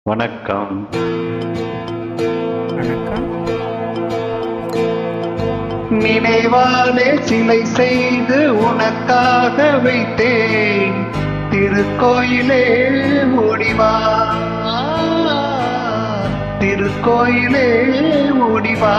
வணக்கம். வணக்கம். நினைவாலே சிலை செய்து உனக்காக வைத்தேன், திருக்கோயிலே ஓடிவா, திருக்கோயிலே ஓடிவா.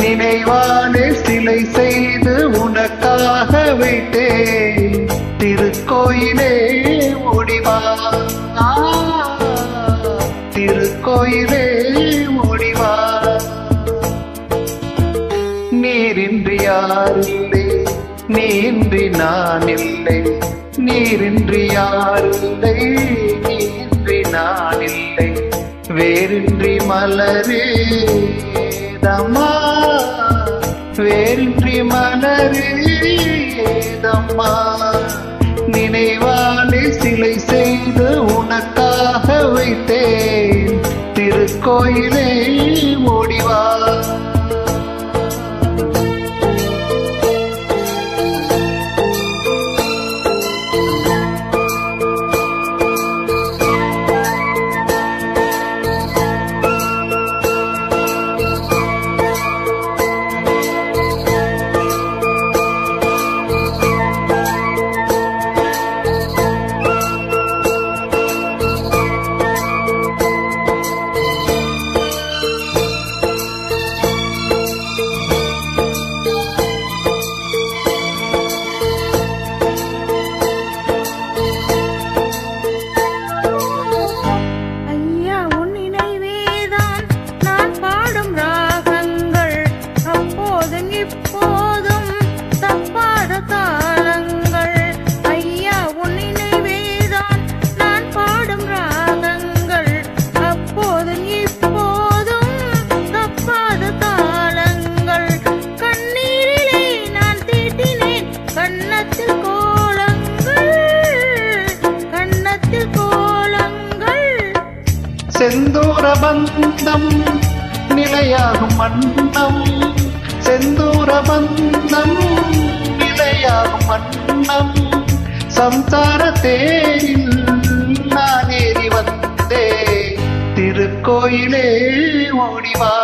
நினைவாலே சிலை செய்து உனக்காக வைத்தேன், திருக்கோயிலே ஓடிவா, திருக்கோயிலே ஓடிவா. நீரின்றி யாரில்லை, நீன்றி நான் இல்லை, நீரின்றி யாரில்லை, நீன்றி நான் இல்லை, வேரின்றி மலரே தம்மா, வேரின்றி மலரேதம்மா. நினைவாலே சிலை செய்து உனக்காக வைத்தேன், திருக்கோயிலே ஓடிவா. செந்தூர பந்தம் நிலையாகும் வண்ணம், செந்தூர பந்தம் நிலையாகும் வண்ணம், சம்சார தேரில் நான் ஏறி வந்தே, திருக்கோயிலே ஓடிவா.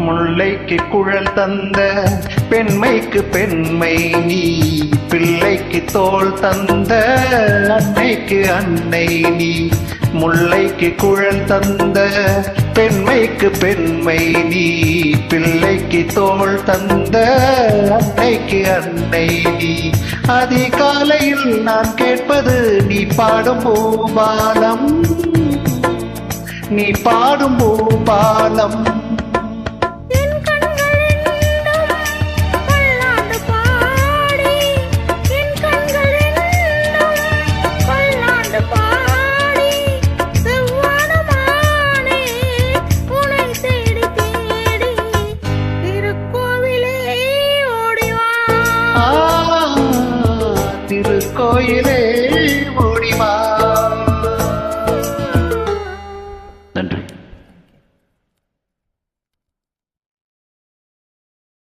முல்லைக்கு குழல் தந்த பெண்மைக்கு பெண்மை நீ, பிள்ளைக்கு தோள் தந்த அன்னைக்கு அன்னை நீ. முல்லைக்கு குழல் தந்த பெண்மைக்கு பெண்மை நீ, பிள்ளைக்கு தோள் தந்த அன்னைக்கு அன்னை நீ. அதிகாலையில் நான் கேட்பது நீ பாடும் பூபாலம், நீ பாடும் பூபாலம். திருக்கோயிலே